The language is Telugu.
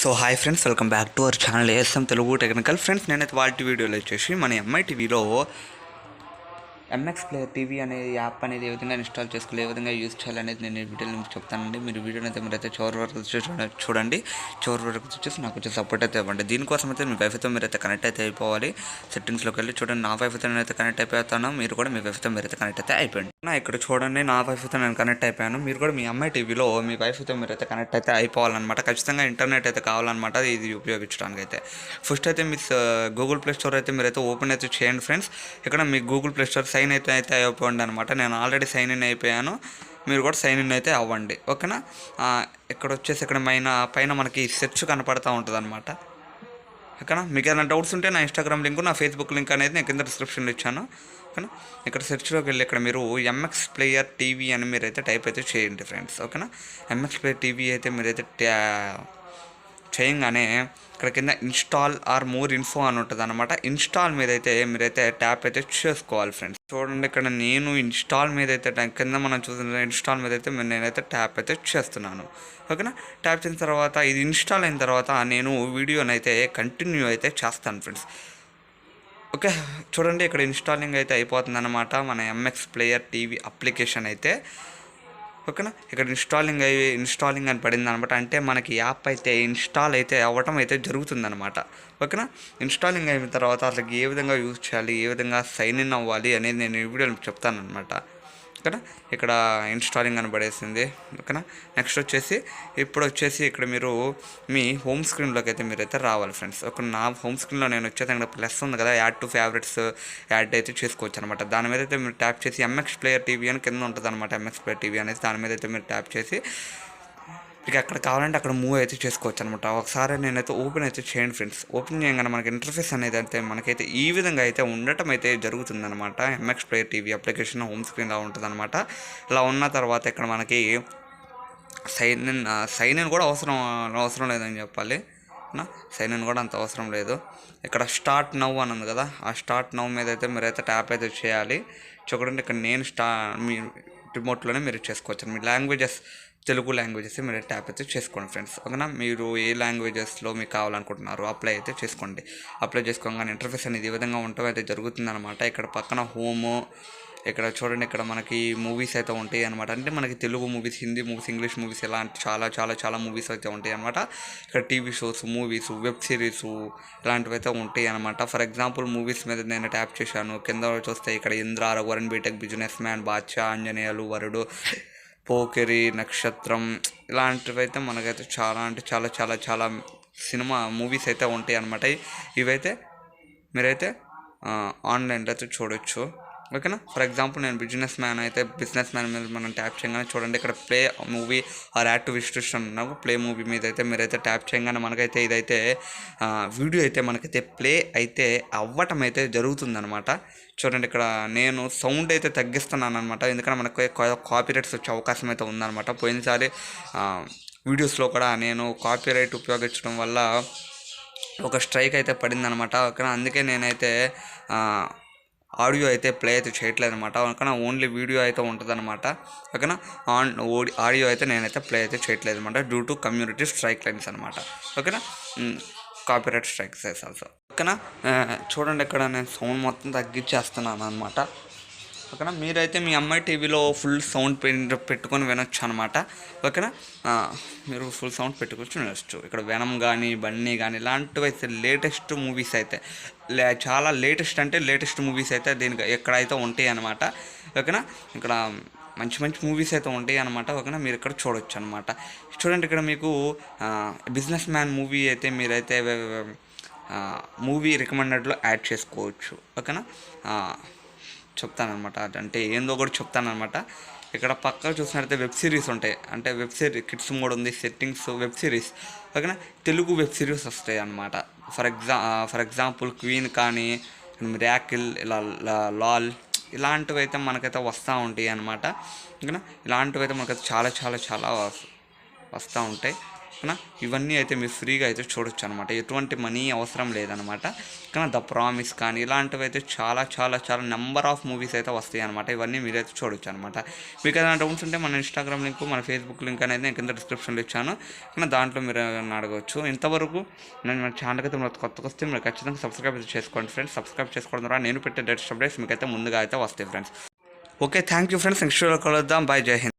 So hi friends, welcome back to our channel 𝑴𝒂𝒊𝒔 Telugu technical. Friends, నేనైతే వాళ్ళ వీడియోలో వచ్చేసి మన ఎంఐ టీవీలో ఎంఎక్స్ ప్లేయర్ టీవీ అనే యాప్ అనేది ఏ విధంగా ఇన్స్టాల్ చేసుకోవాలి, ఏ విధంగా యూజ్ చేయాలనేది నేను ఈ వీడియోలో మీకు చెప్తానండి. మీరు వీడియోని అయితే మీరైతే చివరి వరకు చూడండి. చివరి వరకు వచ్చేసి నాకు వచ్చి సపోర్ట్ అయితే ఇవ్వండి. దీనికోసం అయితే మీ వైఫైతో మీరైతే కనెక్ట్ అయితే అయిపోవాలి. సెట్టింగ్స్లోకి వెళ్ళి చూడండి, నా వైఫైతో నేనైతే కనెక్ట్ అయిపోతాను. మీరు కూడా మీ వైఫైతో మీరైతే కనెక్ట్ అయితే అయిపోయింది. ఇక్కడ చూడండి, నా వైఫైతో నేను కనెక్ట్ అయిపోయాను. మీరు కూడా మీ ఎంఐ టీవీలో మీ వైఫైతో మీరైతే కనెక్ట్ అయితే అయిపోవాలన్నమాట. ఖచ్చితంగా ఇంటర్నెట్ అయితే కావాలన్నమాట ఇది ఉపయోగించడానికి అయితే. ఫస్ట్ అయితే మీ గూగుల్ ప్లే స్టోర్ అయితే మీరైతే ఓపెన్ అయితే చేయండి ఫ్రెండ్స్. ఇక్కడ మీ గూగుల్ ప్లే స్టోర్ సైన్ అయితే అయిపోండి అనమాట. నేను ఆల్రెడీ సైన్ ఇన్ అయిపోయాను, మీరు కూడా సైన్ ఇన్ అయితే అవ్వండి, ఓకేనా. ఇక్కడ వచ్చేసి ఇక్కడ పైన మనకి సెర్చ్ కనపడతా ఉంటుంది అనమాట, ఓకేనా. మీకు ఏదైనా డౌట్స్ ఉంటే నా ఇన్స్టాగ్రామ్ లింక్, నా ఫేస్బుక్ లింక్ అనేది నేను కింద డిస్క్రిప్షన్లో ఇచ్చాను, ఓకేనా. ఇక్కడ సెర్చ్లోకి వెళ్ళి ఇక్కడ మీరు ఎంఎక్స్ ప్లేయర్ టీవీ అని మీరైతే టైప్ అయితే చేయండి ఫ్రెండ్స్, ఓకేనా. ఎంఎక్స్ ప్లేయర్ టీవీ అయితే మీరైతే చేయగానే ఇక్కడ కింద ఇన్స్టాల్ ఆర్ మోర్ ఇన్ఫో అని ఉంటుంది అనమాట. ఇన్స్టాల్ మీద అయితే మీరైతే ట్యాప్ అయితే చేసుకోవాలి ఫ్రెండ్స్. చూడండి, ఇక్కడ నేను ఇన్స్టాల్ మీద అయితే కింద మనం చూసిన ఇన్స్టాల్ మీద అయితే నేనైతే ట్యాప్ అయితే చేస్తున్నాను, ఓకేనా. ట్యాప్ చేసిన తర్వాత ఇది ఇన్స్టాల్ అయిన తర్వాత నేను వీడియోని అయితే కంటిన్యూ అయితే చేస్తాను ఫ్రెండ్స్, ఓకే. చూడండి, ఇక్కడ ఇన్స్టాలింగ్ అయితే అయిపోతుంది అనమాట మన ఎంఎక్స్ ప్లేయర్ టీవీ అప్లికేషన్ అయితే, ఓకేనా. ఇక్కడ ఇన్స్టాలింగ్ అని పడింది అనమాట. అంటే మనకి యాప్ అయితే ఇన్స్టాల్ అయితే అవ్వటం అయితే జరుగుతుందన్నమాట, ఓకేనా. ఇన్స్టాలింగ్ అయిన తర్వాత అసలు ఏ విధంగా యూజ్ చేయాలి, ఏ విధంగా సైన్ ఇన్ అవ్వాలి అనేది నేను ఈ వీడియోలో చెప్తాను అనమాట, ఓకేనా. ఇక్కడ ఇన్స్టాలింగ్ అని పడేసింది, ఓకేనా. నెక్స్ట్ వచ్చేసి ఇప్పుడు వచ్చేసి ఇక్కడ మీరు మీ హోమ్ స్క్రీన్లోకి అయితే మీరైతే రావాలి ఫ్రెండ్స్. ఒక నా హోమ్ స్క్రీన్లో నేను వచ్చేసి అక్కడ ప్లస్ ఉంది కదా, యాడ్ టు ఫేవరెట్స్ యాడ్ అయితే చేసుకోవచ్చు అనమాట. దాని మీద అయితే మీరు ట్యాప్ చేసి ఎంఎక్స్ ప్లేయర్ టీవీ అని కింద ఉంటుంది అనమాట. ఎంఎక్స్ ప్లేయర్ టీవీ అనేది దాని మీద అయితే మీరు ట్యాప్ చేసి ఇక ఎక్కడ కావాలంటే అక్కడ మూవ్ అయితే చేసుకోవచ్చు అనమాట. ఒకసారి నేనైతే ఓపెన్ అయితే చేయండి ఫ్రెండ్స్. ఓపెన్ చేయగానే మనకి ఇంటర్ఫేస్ అనేది అయితే మనకైతే ఈ విధంగా అయితే ఉండటం అయితే జరుగుతుందన్నమాట. MX player TV application home స్క్రీన్లో ఉంటుంది అనమాట. ఇలా ఉన్న తర్వాత ఇక్కడ మనకి సైన్ ఇన్ కూడా అవసరం లేదని చెప్పాలి నా. సైన్ ఇన్ కూడా అంత అవసరం లేదు. ఇక్కడ స్టార్ట్ నవ్ అని ఉంది కదా, ఆ స్టార్ట్ నవ్ మీద అయితే మీరైతే ట్యాప్ అయితే చేయాలి. చూడండి, ఇక్కడ నేను మీ రిమోట్లోనే మీరు చేసుకోవచ్చు. మీ లాంగ్వేజెస్ తెలుగు లాంగ్వేజెస్ మీరు ట్యాప్ అయితే చేసుకోండి ఫ్రెండ్స్, ఓకేనా. మీరు ఏ లాంగ్వేజెస్లో మీకు కావాలనుకుంటున్నారు అప్లై అయితే చేసుకోండి. అప్లై చేసుకోగానే ఇంటర్ఫేస్ అనేది ఈ విధంగా ఉండటం అయితే జరుగుతుందన్నమాట. ఇక్కడ పక్కన హోము, ఇక్కడ చూడండి, ఇక్కడ మనకి మూవీస్ అయితే ఉంటాయి అనమాట. అంటే మనకి Telugu movies, Hindi movies, English movies ఇలాంటి చాలా చాలా చాలా మూవీస్ అయితే ఉంటాయి అనమాట. ఇక్కడ TV shows, movies, web series ఇలాంటివి అయితే ఉంటాయి అనమాట. ఫర్ ఎగ్జాంపుల్ మూవీస్ మీద నేను ట్యాప్ చేశాను. కింద చూస్తే ఇక్కడ ఇంద్ర, రఘువరన్ బీటెక్, 𝑏𝒍𝒚, బాద్షా, ఆంజనేయులు, వరుడు, పోకిరి, నక్షత్రం ఇలాంటివి అయితే మనకైతే చాలా అంటే చాలా చాలా చాలా సినిమా మూవీస్ అయితే ఉంటాయి అనమాట. ఇవైతే మీరైతే ఆన్లైన్లో అయితే చూడొచ్చు, ఓకేనా. ఫర్ ఎగ్జాంపుల్ నేను బిజినెస్ మ్యాన్ మీద మనం ట్యాప్ చేయగానే చూడండి, ఇక్కడ play movie or add to restriction ఉన్నాము. ప్లే మూవీ మీద అయితే మీరైతే ట్యాప్ చేయగానే మనకైతే ఇదైతే వీడియో అయితే మనకైతే ప్లే అయితే అవ్వటం అయితే జరుగుతుందన్నమాట. చూడండి, ఇక్కడ నేను సౌండ్ అయితే తగ్గిస్తున్నాను అనమాట, ఎందుకంటే మనకు కాపీరైట్స్ వచ్చే అవకాశం అయితే ఉందన్నమాట. పోయినసారి వీడియోస్లో కూడా నేను కాపీరైట్ ఉపయోగించడం వల్ల ఒక స్ట్రైక్ అయితే పడిందనమాట, ఓకేనా. అందుకే నేనైతే ఆడియో అయితే ప్లే అయితే చేయట్లేదు అనమాట, ఓకేనా. ఓన్లీ వీడియో అయితే ఉంటుంది అనమాట, ఓకేనా. ఆడియో అయితే నేనైతే ప్లే అయితే చేయట్లేదు అనమాట, due to community strike lines అనమాట, ఓకేనా. కాపీరైట్ స్ట్రైక్స్ ఆల్సో, ఓకేనా. చూడండి, ఇక్కడ నేను సౌండ్ మొత్తం తగ్గించేస్తున్నాను అనమాట, ఓకేనా. మీరైతే మీ ఎంఐ టీవీలో ఫుల్ సౌండ్ పెట్టుకొని వినొచ్చు అనమాట, ఓకేనా. మీరు ఫుల్ సౌండ్ పెట్టుకొని వినొచ్చు. ఇక్కడ వెనమ్ కానీ, బన్నీ కానీ ఇలాంటివి అయితే లేటెస్ట్ మూవీస్ అయితే చాలా లేటెస్ట్ మూవీస్ అయితే దీనికి ఎక్కడైతే ఉంటాయి అనమాట, ఓకేనా. ఇక్కడ మంచి మంచి మూవీస్ అయితే ఉంటాయి అనమాట, ఓకేనా. మీరు ఇక్కడ చూడొచ్చు అనమాట. చూడండి, ఇక్కడ మీకు 𝑏𝒍𝒚 మూవీ అయితే మీరైతే మూవీ రికమెండెడ్లో యాడ్ చేసుకోవచ్చు, ఓకేనా. చెప్తానమాట, అంటే ఏందో కూడా చెప్తానమాట. ఇక్కడ పక్కన చూసినట్టయితే వెబ్ సిరీస్ ఉంటాయి, అంటే వెబ్ సిరీస్ కిడ్స్ మోడ్ ఉంది, సెట్టింగ్స్, వెబ్ సిరీస్, ఓకేనా. తెలుగు వెబ్ సిరీస్ వస్తాయి అనమాట. ఫర్ ఎగ్జాంపుల్ క్వీన్ కానీ, మిరాకిల్, ఇలా లాల్ ఇలాంటివి అయితే మనకైతే వస్తూ ఉంటాయి అనమాట, ఓకేనా. ఇలాంటివి అయితే మనకైతే చాలా చాలా చాలా వస్తూ ఉంటాయి. కానీ ఇవన్నీ అయితే మీరు ఫ్రీగా అయితే చూడొచ్చు అనమాట, ఎటువంటి మనీ అవసరం లేదనమాట. కానీ ద ప్రామిస్ కానీ ఇలాంటివి అయితే చాలా చాలా చాలా నెంబర్ ఆఫ్ మూవీస్ అయితే వస్తాయి అనమాట. ఇవన్నీ మీరైతే చూడొచ్చు అనమాట. మీకు ఏదైనా డౌట్స్ ఉంటే మన ఇన్స్టాగ్రామ్ లింక్, మన ఫేస్బుక్ లింక్ అనేది నేను కింద డిస్క్రిప్షన్లో ఇచ్చాను, కానీ దాంట్లో మీరు ఏమైనా అడగవచ్చు. ఇంతవరకు నేను మన ఛానల్కి అయితే మీరు కొత్తగా వస్తే మీరు ఖచ్చితంగా సబ్స్క్రైబ్ చేసుకోండి ఫ్రెండ్స్. సబ్స్క్రైబ్ చేసుకోవడం ద్వారా నేను పెట్టే లేటెస్ట్ అప్డేట్స్ మీకైతే ముందుగా అయితే వస్తాయి friends. Okay, thank you friends. Next వీడియోలో కలుద్దాం. బాయ్, జై హింద్.